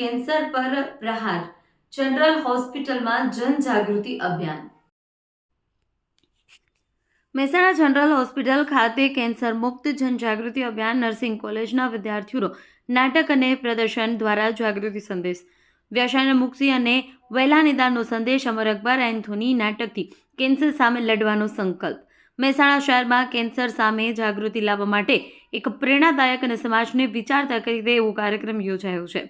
Cancer પર પ્રહાર general હોસ્પિટલમાં જનજાગૃતિ અભિયાન। મહેસાણા જનરલ હોસ્પિટલ ખાતે કેન્સર મુક્ત જનજાગૃતિ અભિયાન નર્સિંગ કોલેજના વિદ્યાર્થીઓ નાટક અને પ્રદર્શન દ્વારા જાગૃતિ સંદેશ, વ્યસન મુક્તિ અને વહેલા નિદાનનો સંદેશ। અમર અકબર એન્થોની નાટકથી કેન્સર સામે લડવાનો સંકલ્પ। મહેસાણા શહેરમાં કેન્સર સામે જાગૃતિ લાવવા માટે એક પ્રેરણાદાયક અને સમાજને વિચારતા કરી દે એવો કાર્યક્રમ યોજાયો છે।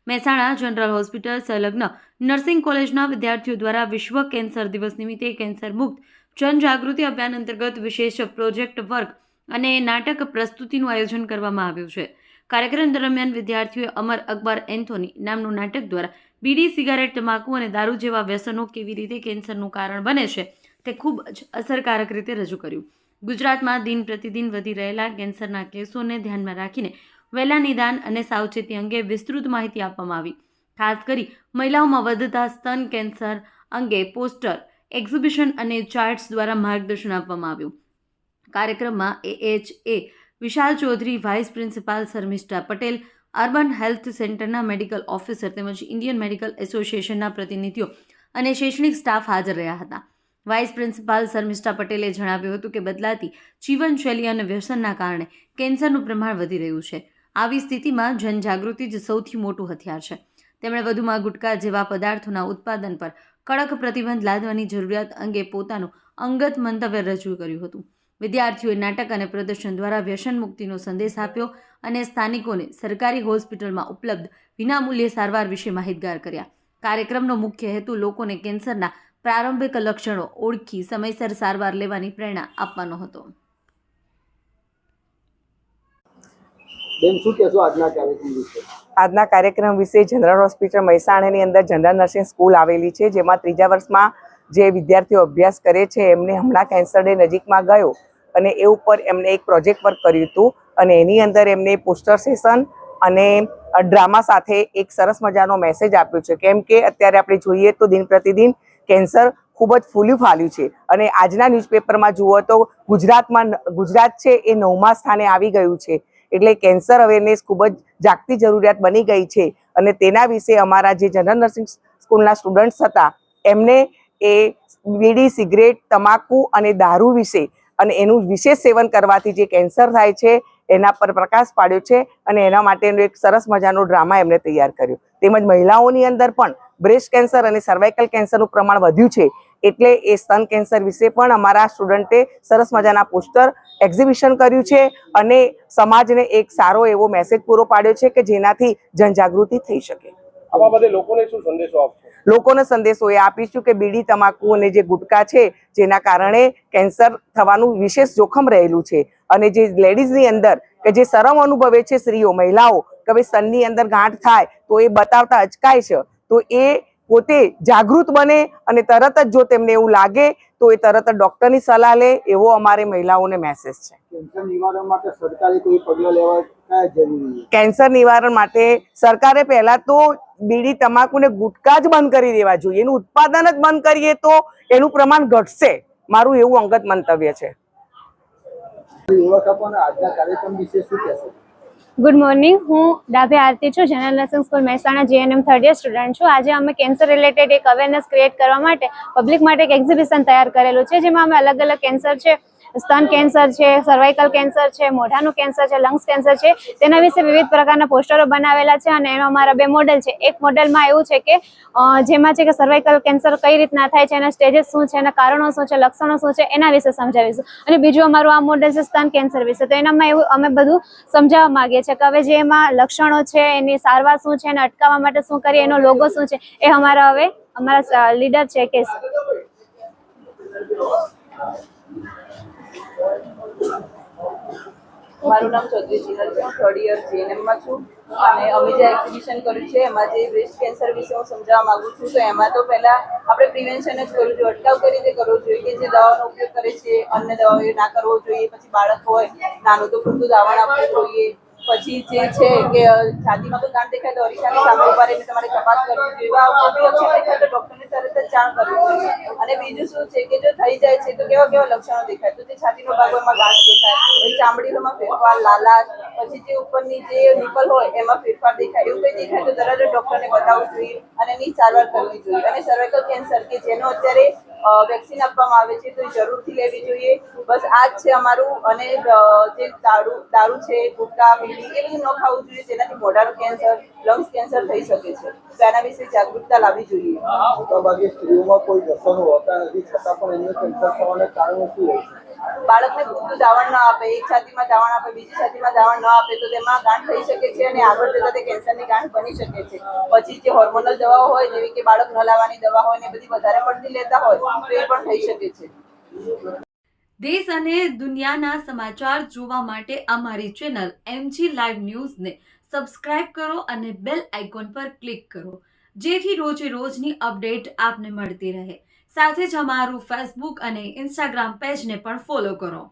મહેસાણા જનરલ હોસ્પિટલ સંલગ્ન નર્સિંગ કોલેજના વિદ્યાર્થીઓ દ્વારા વિશ્વ કેન્સર દિવસ નિમિત્તે કેન્સર મુક્ત જનજાગૃતિ અભિયાન અંતર્ગત વિશેષ પ્રોજેક્ટ વર્ક અને નાટક પ્રસ્તુતિનું આયોજન કરવામાં આવ્યું છે। કાર્યક્રમ દરમિયાન વિદ્યાર્થીઓએ અમર અકબર એન્થોની નામનું નાટક દ્વારા બીડી, સિગારેટ, તમાકુ અને દારૂ જેવા વ્યસનો કેવી રીતે કેન્સરનું કારણ બને છે તે ખૂબ જ અસરકારક રીતે રજૂ કર્યું। ગુજરાતમાં દિન પ્રતિદિન વધી રહેલા કેન્સરના કેસોને ધ્યાનમાં રાખીને વહેલા નિદાન અને સાવચેતી અંગે વિસ્તૃત માહિતી આપવામાં આવી। ખાસ કરી મહિલાઓમાં વધતા સ્તન કેન્સર અંગે પોસ્ટર, એક્ઝિબિશન અને ચાર્ટ્સ દ્વારા માર્ગદર્શન આપવામાં આવ્યું। કાર્યક્રમમાં AHA Vishal Chaudhari, vice principal Sharmishtha Patel, urban health સેન્ટરના મેડિકલ ઓફિસર તેમજ ઇન્ડિયન મેડિકલ એસોસિએશનના પ્રતિનિધિઓ અને શૈક્ષણિક સ્ટાફ હાજર રહ્યા હતા। વાઇસ પ્રિન્સિપાલ શર્મિષ્ઠા પટેલે જણાવ્યું હતું કે બદલાતી જીવનશૈલી અને વ્યસનના કારણે કેન્સરનું પ્રમાણ વધી રહ્યું છે। આવી સ્થિતિમાં જનજાગૃતિ જ સૌથી મોટું હથિયાર છે। તેમણે વધુમાં ગુટખા જેવા પદાર્થોના ઉત્પાદન પર કડક પ્રતિબંધ લાદવાની જરૂરિયાત અંગે પોતાનું અંગત મંતવ્ય રજૂ કર્યું હતું। વિદ્યાર્થીઓએ નાટક અને પ્રદર્શન દ્વારા વ્યસન મુક્તિનો સંદેશ આપ્યો અને સ્થાનિકોને સરકારી હોસ્પિટલમાં ઉપલબ્ધ વિનામૂલ્યે સારવાર વિશે માહિતગાર કર્યા। કાર્યક્રમનો મુખ્ય હેતુ લોકોને કેન્સરના પ્રારંભિક લક્ષણો ઓળખી સમયસર સારવાર લેવાની પ્રેરણા આપવાનો હતો। આજના કાર્યક્રમ વિશે જનરલ હોસ્પિટલ મહેસાણાની અંદર જનરલ નર્સિંગ સ્કૂલ આવેલી છે, જેમાં ત્રીજા વર્ષમાં જે વિદ્યાર્થીઓ અભ્યાસ કરે છે એમને હમણાં કેન્સર ડે નજીકમાં ગયો અને એ ઉપર એમને એક પ્રોજેક્ટ વર્ક કર્યું હતું અને એની અંદર એમને પોસ્ટર સેશન અને ડ્રામા સાથે એક સરસ મજાનો મેસેજ આપ્યો છે। કેમ કે અત્યારે આપણે જોઈએ તો દિન પ્રતિદિન કેન્સર ખૂબ જ ફૂલ્યું ફાલ્યું છે અને આજના ન્યૂઝપેપરમાં જુઓ તો ગુજરાત છે એ 9મા સ્થાને આવી ગયું છે। એટલે કેન્સર અવેરનેસ ખૂબ જ જાગતી જરૂરિયાત બની ગઈ છે અને તેના વિશે અમારા જે જનરલ નર્સિંગ સ્કૂલના સ્ટુડન્ટ્સ હતા એમને એ બીડી, સિગરેટ, તમાકુ અને દારૂ વિશે અને એનું વિશેષ સેવન કરવાથી જે કેન્સર થાય છે એના પર પ્રકાશ પાડ્યો છે અને એના માટેનો એક સરસ મજાનો ડ્રામા એમને તૈયાર કર્યો। તેમજ મહિલાઓની અંદર પણ બ્રેસ્ટ કેન્સર અને સર્વાઇકલ કેન્સરનું પ્રમાણ વધ્યું છે, એટલે એ સ્તન કેન્સર વિશે પણ અમારા સ્ટુડન્ટે સરસ મજાના પોસ્ટર એક્ઝિબિશન કર્યું છે અને સમાજને એક સારો એવો મેસેજ પૂરો પાડ્યો છે કે જેનાથી જનજાગૃતિ થઈ શકે। આ બાબતે લોકોને શું સંદેશો આપશો? લોકોને સંદેશો એ આપીશું કે બીડી, તમાકુ અને જે ગુટકા છે જેના કારણે કેન્સર થવાનું વિશેષ જોખમ રહેલું છે અને જે લેડીઝની અંદર કે જે શરમ અનુભવે છે સ્ત્રીઓ, મહિલાઓ કે ભાઈ સ્તનની અંદર ગાંઠ થાય તો એ બતાવતા અચકાય છે, તો એ પોતે જાગૃત બને અને તરત જ જો તેમને એવું લાગે તો એ તરત જ ડૉક્ટરની સલાહ લે એવો અમારે મહિલાઓને મેસેજ છે। કેન્સર નિવારણ માટે સરકારે કોઈ પગલાં લેવા કયા જરૂરી છે? કેન્સર નિવારણ માટે સરકારે પહેલા તો બીડી, તમાકુ ને ગુટખા જ બંધ કરી દેવા જોઈએ। એનું ઉત્પાદન જ બંધ કરીએ તો એનું પ્રમાણ ઘટશે, મારું એવું અંગત મંતવ્ય છે। આજના કાર્યક્રમ વિશે શું કહેશો? ગુડ મોર્નિંગ, હું ડાભે આરતી છું, general nursing school Mehsana GNM third year student છું। આજે અમે કેન્સર રિલેટેડ એક અવેરનેસ ક્રિએટ કરવા માટે પબ્લિક માટે એક એક્ઝિબિશન તૈયાર કરેલું છે, જેમાં અમે અલગ અલગ કેન્સર છે, સ્તન કેન્સર છે, સર્વાઇકલ કેન્સર છે, મોઢાનું કેન્સર છે, લંગ્સ કેન્સર છે, તેના વિશે વિવિધ પ્રકારના પોસ્ટરો બનાવેલા છે અને એમાં અમારા 2 મોડેલ છે। એક મોડેલમાં એવું છે કે જેમાં છે કે સર્વાઇકલ કેન્સર કઈ રીતના થાય છે, એના સ્ટેજીસ શું છે, એના કારણો શું છે, લક્ષણો શું છે, એના વિશે સમજાવીશું અને બીજું અમારું આ મોડેલ છે સ્તન કેન્સર વિશે। તો એનામાં એવું અમે બધું સમજાવવા માંગીએ છીએ કે હવે જે એમાં લક્ષણો છે, એની સારવાર શું છે, એને અટકાવવા માટે શું કરીએ, એનો લોગો શું છે, એ અમારા લીડર છે કે મારું નામ ચૌધરી જીનલ છે, હું થર્ડ યર GNMમાં છું અને અમે જે એક્ઝિબિશન કર્યું છે એમાં જે બ્રેસ્ટ કેન્સર વિશે હું સમજાવવા માંગુ છું। તો એમાં તો પહેલાં આપણે પ્રિવેન્શન જ કરવું જોઈએ, અટકાવ કઈ રીતે કરવો જોઈએ કે જે દવાનો ઉપયોગ કરે છે અન્ય દવાઓ એ ના કરવો જોઈએ। પછી બાળક હોય નાનું તો પૂરતું દાવણ આપવું જોઈએ। પછી જે છે કે છાતીમાં તો ગાંઠ દેખાય તો અરીસાની સામે ઉભા રહીને તમારે તપાસ કરવી જોઈએ। એવા કોઈ બી લક્ષણ દેખાય તો ડૉક્ટરને તરત જ જાણ કરવી જોઈએ. અને બીજું શું છે કે જો થઈ જાય છે તો કેવા કેવા લક્ષણો દેખાય, તો જે છાતીનો ભાગ હોય એમાં ગાંઠ દેખાય, પછી ચામડીમાં ફેરફાર, લાલાશ, પછી જે ઉપરની જે નિપલ હોય એમાં ફેરફાર દેખાય, એવું કંઈ દેખાય તો તરત જ ડૉક્ટરને બતાવવું જોઈએ અને એની સારવાર કરવી જોઈએ. અને સર્વાઇકલ કેન્સર કે જેનો અત્યારે વેક્સિન આપવામાં આવે છે તો એ જરૂરથી લેવી જોઈએ. બસ આ જ છે અમારું. અને જે દારૂ છે, ગુટખા, બીડી એ બધું ન ખાવું જોઈએ, જેનાથી મોઢાનું કેન્સર, લંગ્સ કેન્સર થઈ શકે છે. તો એના વિશે જાગૃતતા લાવવી જોઈએ. મોટાભાગે સ્ત્રીઓમાં કોઈ વ્યસનો હોતા નથી, છતાં પણ એમને કેન્સર થવાના કારણો શું હોય છે? બાળકને પૂરતું ધાવણ ન આપે, એક છાતીમાં ધાવણ આપે, બીજી છાતીમાં ધાવણ ન આપે તો તેમાં ગાંઠ થઈ શકે છે અને આગળ જતાં તે કેન્સરની ગાંઠ બની શકે છે. પછી જે હોર્મોનલ દવાઓ હોય, જેવી કે બાળક ન લાવવાની દવા હોય ને બધી વધારે પડતી લેતા હોય તો એ પણ થઈ શકે છે. દેશ અને દુનિયાના સમાચાર જોવા માટે અમારી ચેનલ MG લાઈવ ન્યૂઝને સબસ્ક્રાઇબ કરો અને બેલ આઇકોન પર ક્લિક કરો, જેથી રોજે રોજની અપડેટ આપને મળતી રહે. સાથે જ અમારું ફેસબુક અને ઇન્સ્ટાગ્રામ પેજને પણ ફોલો કરો.